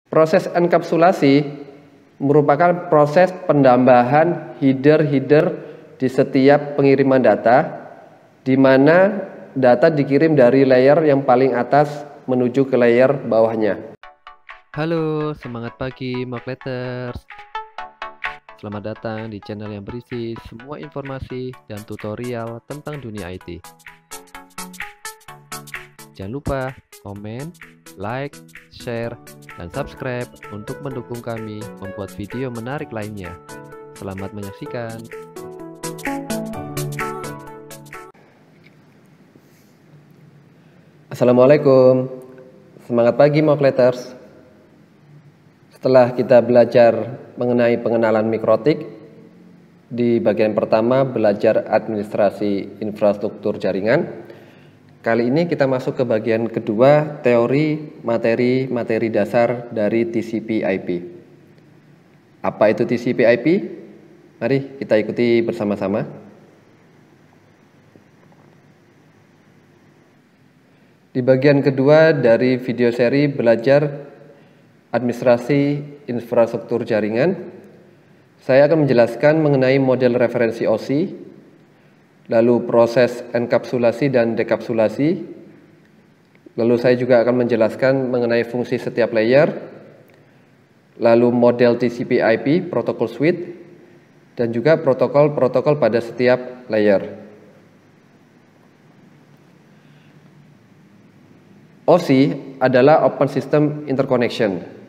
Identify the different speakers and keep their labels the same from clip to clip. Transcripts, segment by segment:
Speaker 1: Proses enkapsulasi merupakan proses penambahan header-header di setiap pengiriman data, di mana data dikirim dari layer yang paling atas menuju ke layer bawahnya.
Speaker 2: Halo, semangat pagi Mockletters. Selamat datang di channel yang berisi semua informasi dan tutorial tentang dunia IT. Jangan lupa komen, like, share, dan subscribe untuk mendukung kami membuat video menarik lainnya. Selamat menyaksikan.
Speaker 1: Assalamualaikum, semangat pagi Mockletters. Setelah kita belajar mengenai pengenalan mikrotik, di bagian pertama belajar administrasi infrastruktur jaringan. Kali ini kita masuk ke bagian kedua, teori materi dasar dari TCP/IP. Apa itu TCP/IP? Mari kita ikuti bersama-sama. Di bagian kedua dari video seri belajar administrasi infrastruktur jaringan, saya akan menjelaskan mengenai model referensi OSI, lalu proses enkapsulasi dan dekapsulasi, lalu saya juga akan menjelaskan mengenai fungsi setiap layer, lalu model TCP/IP, protokol suite, dan juga protokol-protokol pada setiap layer. OSI adalah Open System Interconnection.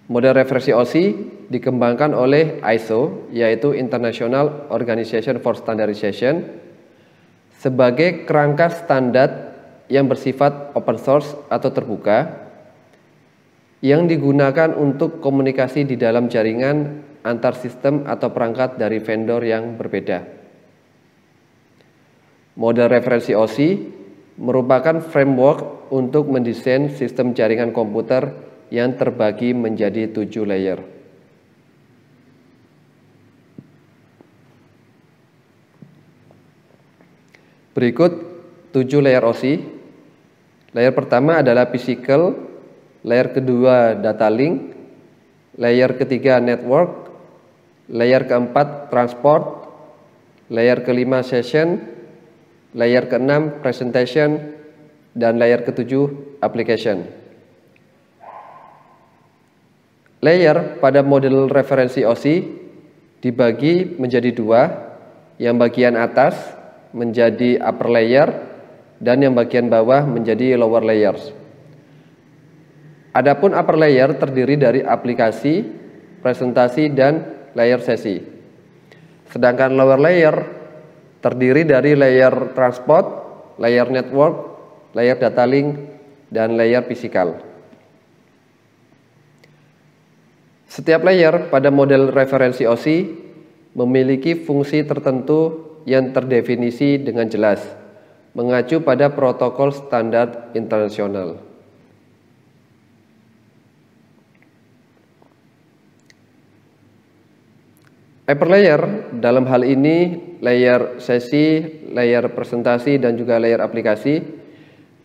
Speaker 1: Model referensi OSI dikembangkan oleh ISO, yaitu International Organization for Standardization, sebagai kerangka standar yang bersifat open source atau terbuka, yang digunakan untuk komunikasi di dalam jaringan antar sistem atau perangkat dari vendor yang berbeda. Model referensi OSI merupakan framework untuk mendesain sistem jaringan komputer yang terbagi menjadi 7 layer. Berikut 7 layer OSI. Layer pertama adalah physical, layer kedua data link, layer ketiga network, layer keempat transport, layer kelima session, layer keenam presentation, dan layer ketujuh application. Layer pada model referensi OSI dibagi menjadi 2, yang bagian atas menjadi upper layer dan yang bagian bawah menjadi lower layers. Adapun upper layer terdiri dari aplikasi, presentasi, dan layer sesi. Sedangkan lower layer terdiri dari layer transport, layer network, layer data link, dan layer physical. Setiap layer pada model referensi OSI memiliki fungsi tertentu yang terdefinisi dengan jelas, mengacu pada protokol standar internasional. Upper layer dalam hal ini layer sesi, layer presentasi, dan juga layer aplikasi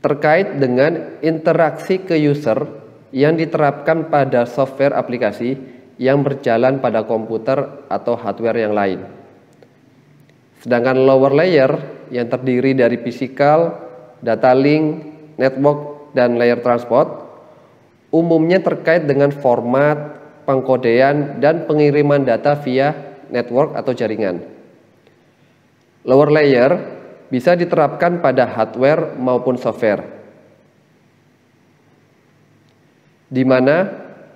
Speaker 1: terkait dengan interaksi ke user yang diterapkan pada software aplikasi yang berjalan pada komputer atau hardware yang lain. Sedangkan lower layer yang terdiri dari physical, data link, network, dan layer transport umumnya terkait dengan format, pengkodean, dan pengiriman data via network atau jaringan. Lower layer bisa diterapkan pada hardware maupun software, di mana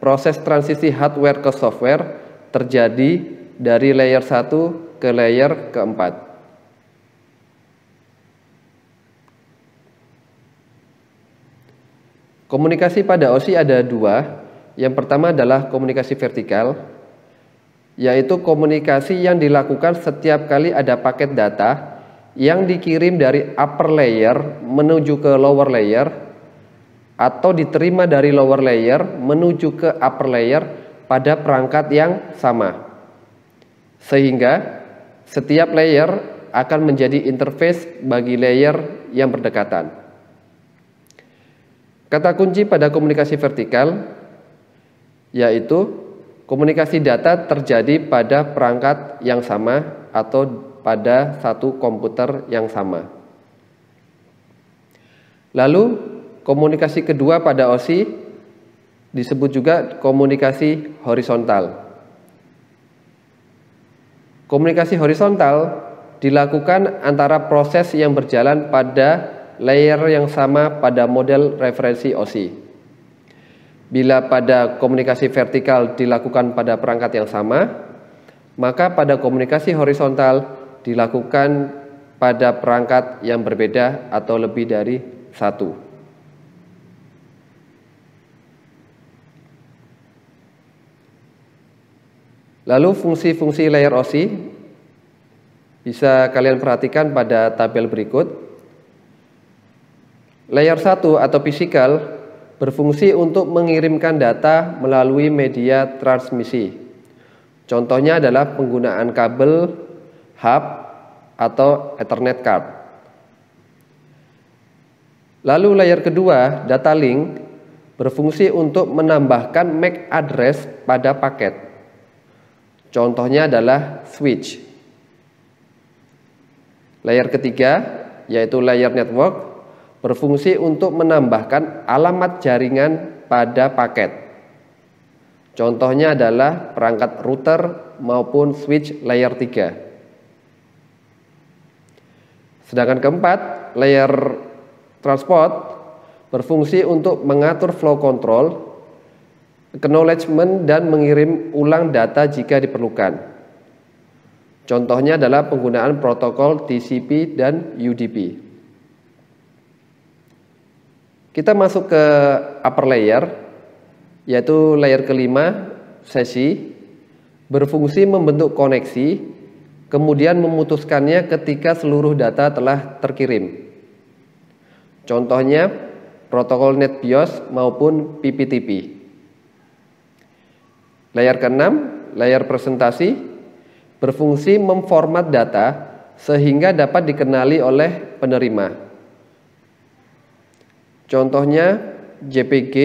Speaker 1: proses transisi hardware ke software terjadi dari layer 1 ke layer keempat. Komunikasi pada OSI ada 2. Yang pertama adalah komunikasi vertikal, yaitu komunikasi yang dilakukan setiap kali ada paket data yang dikirim dari upper layer menuju ke lower layer, atau diterima dari lower layer menuju ke upper layer pada perangkat yang sama. Sehingga setiap layer akan menjadi interface bagi layer yang berdekatan. Kata kunci pada komunikasi vertikal yaitu komunikasi data terjadi pada perangkat yang sama atau pada satu komputer yang sama. Lalu komunikasi kedua pada OSI disebut juga komunikasi horizontal. Komunikasi horizontal dilakukan antara proses yang berjalan pada layer yang sama pada model referensi OSI. Bila pada komunikasi vertikal dilakukan pada perangkat yang sama, maka pada komunikasi horizontal dilakukan pada perangkat yang berbeda atau lebih dari satu. Lalu fungsi-fungsi layer OSI bisa kalian perhatikan pada tabel berikut. Layer 1 atau physical berfungsi untuk mengirimkan data melalui media transmisi. Contohnya adalah penggunaan kabel, hub, atau Ethernet card. Lalu layer kedua, data link, berfungsi untuk menambahkan MAC address pada paket. Contohnya adalah switch. Layer ketiga, yaitu layer network, berfungsi untuk menambahkan alamat jaringan pada paket. Contohnya adalah perangkat router maupun switch layer 3. Sedangkan keempat, layer transport berfungsi untuk mengatur flow control, acknowledgement dan mengirim ulang data jika diperlukan. Contohnya adalah penggunaan protokol TCP dan UDP. Kita masuk ke upper layer, yaitu layer kelima, sesi, berfungsi membentuk koneksi, kemudian memutuskannya ketika seluruh data telah terkirim. Contohnya protokol NetBIOS maupun PPTP. Layer keenam, layer presentasi, berfungsi memformat data sehingga dapat dikenali oleh penerima. Contohnya JPG,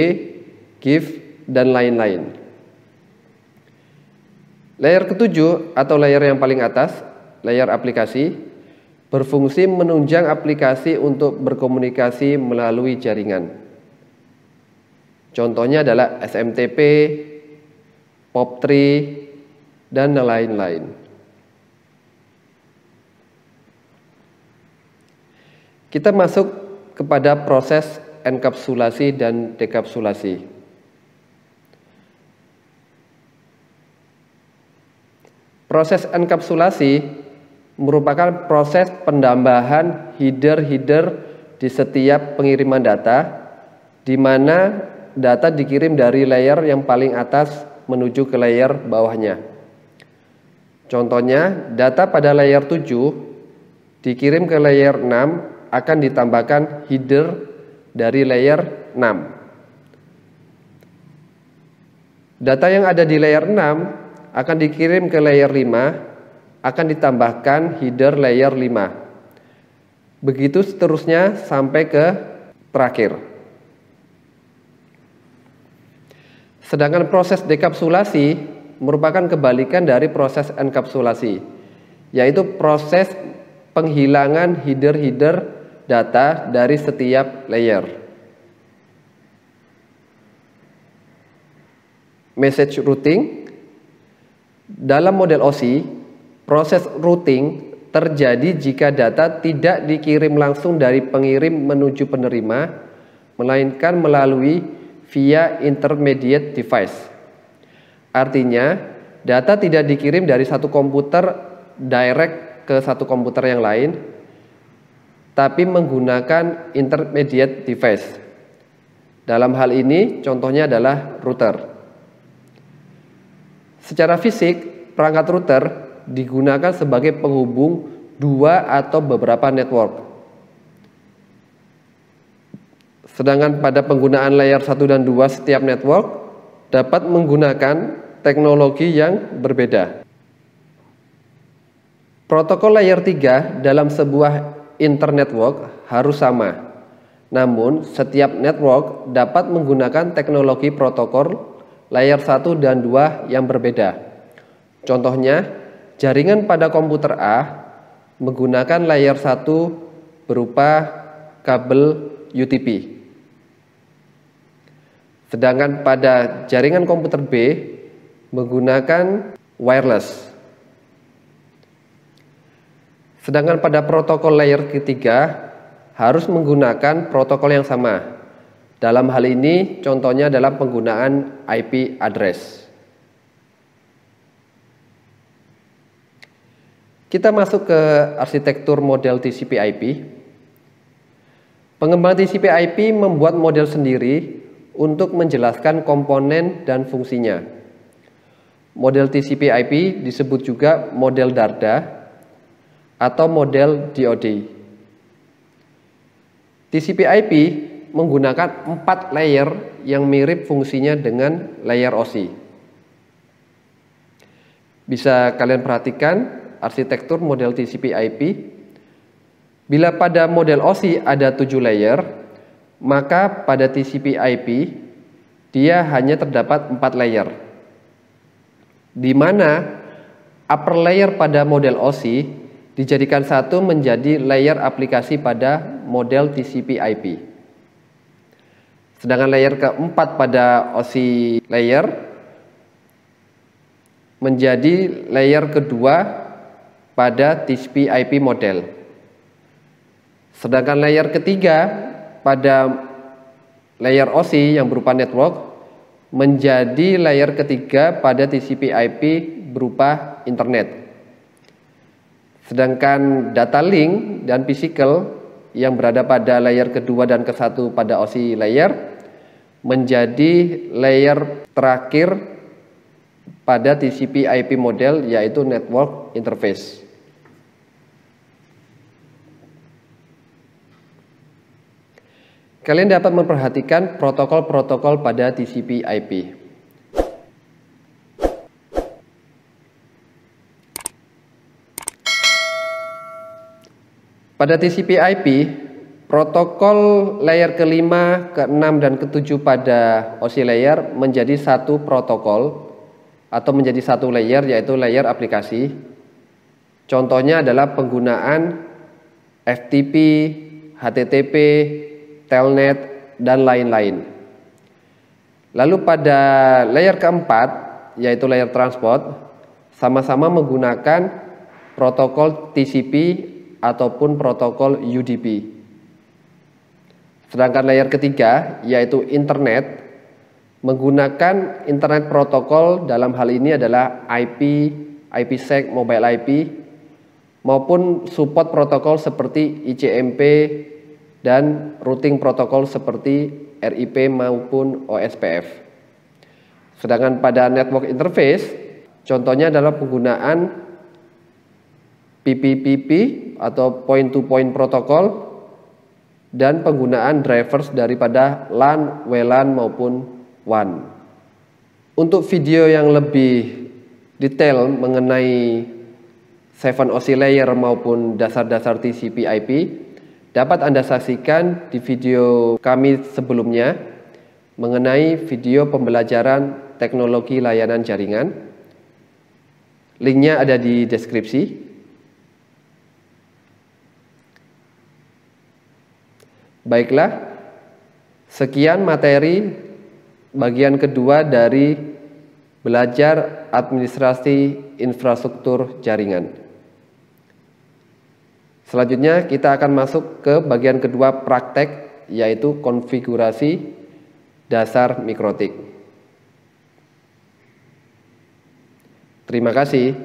Speaker 1: GIF, dan lain-lain. Layer ketujuh atau layer yang paling atas, layer aplikasi, berfungsi menunjang aplikasi untuk berkomunikasi melalui jaringan. Contohnya adalah SMTP, POP3, dan lain-lain. Kita masuk kepada proses enkapsulasi dan dekapsulasi. Proses enkapsulasi merupakan proses penambahan header-header di setiap pengiriman data, di mana data dikirim dari layer yang paling atas menuju ke layer bawahnya. Contohnya, data pada layer 7 dikirim ke layer 6 akan ditambahkan header dari layer 6. Data yang ada di layer 6 akan dikirim ke layer 5, akan ditambahkan header layer 5. Begitu seterusnya sampai ke terakhir. Sedangkan proses dekapsulasi merupakan kebalikan dari proses enkapsulasi, yaitu proses penghilangan header-header data dari setiap layer. Message routing. Dalam model OSI, proses routing terjadi jika data tidak dikirim langsung dari pengirim menuju penerima, melainkan melalui via intermediate device. Artinya, data tidak dikirim dari satu komputer direct ke satu komputer yang lain, tapi menggunakan intermediate device. Dalam hal ini, contohnya adalah router. Secara fisik, perangkat router digunakan sebagai penghubung dua atau beberapa network. Sedangkan pada penggunaan layer 1 dan 2 setiap network dapat menggunakan teknologi yang berbeda. Protokol layer 3 dalam sebuah internetwork harus sama, Namun, setiap network dapat menggunakan teknologi protokol layer 1 dan 2 yang berbeda. Contohnya, jaringan pada komputer A menggunakan layer 1 berupa kabel UTP. Sedangkan pada jaringan komputer B menggunakan wireless. Sedangkan pada protokol layer ketiga harus menggunakan protokol yang sama. Dalam hal ini contohnya adalah penggunaan IP address. Kita masuk ke arsitektur model TCP/IP. Pengembang TCP/IP membuat model sendiri untuk menjelaskan komponen dan fungsinya. Model TCP/IP disebut juga model Darda atau model DoD. TCP/IP menggunakan 4 layer yang mirip fungsinya dengan layer OSI. Bisa kalian perhatikan arsitektur model TCP/IP. Bila pada model OSI ada 7 layer, maka pada TCP/IP dia hanya terdapat 4 layer. Di mana upper layer pada model OSI dijadikan satu menjadi layer aplikasi pada model TCP/IP. Sedangkan layer keempat pada OSI layer menjadi layer kedua pada TCP/IP model. Sedangkan layer ketiga pada layer OSI yang berupa network menjadi layer ketiga pada TCP/IP berupa internet. Sedangkan data link dan physical yang berada pada layer kedua dan ke-1 pada OSI layer menjadi layer terakhir pada TCP/IP model, yaitu network interface. Kalian dapat memperhatikan protokol-protokol pada TCP/IP. Pada TCP/IP, protokol layer ke-5, ke-6, dan ke-7 pada OSI layer menjadi satu protokol atau menjadi satu layer, yaitu layer aplikasi. Contohnya adalah penggunaan FTP, HTTP, Telnet, dan lain-lain. Lalu pada layer keempat, yaitu layer transport, sama-sama menggunakan protokol TCP ataupun protokol UDP. Sedangkan layer ketiga, yaitu internet, menggunakan internet protokol, dalam hal ini adalah IP, IPsec, mobile IP, maupun support protokol seperti ICMP dan routing protokol seperti RIP maupun OSPF. Sedangkan pada network interface, contohnya adalah penggunaan PPPP atau point-to-point protokol dan penggunaan drivers daripada LAN, WLAN maupun WAN. Untuk video yang lebih detail mengenai 7 OSI layer maupun dasar-dasar TCP/IP dapat Anda saksikan di video kami sebelumnya mengenai video pembelajaran teknologi layanan jaringan. Linknya ada di deskripsi. Baiklah, sekian materi bagian kedua dari belajar administrasi infrastruktur jaringan. Selanjutnya kita akan masuk ke bagian kedua praktek, yaitu konfigurasi dasar mikrotik. Terima kasih.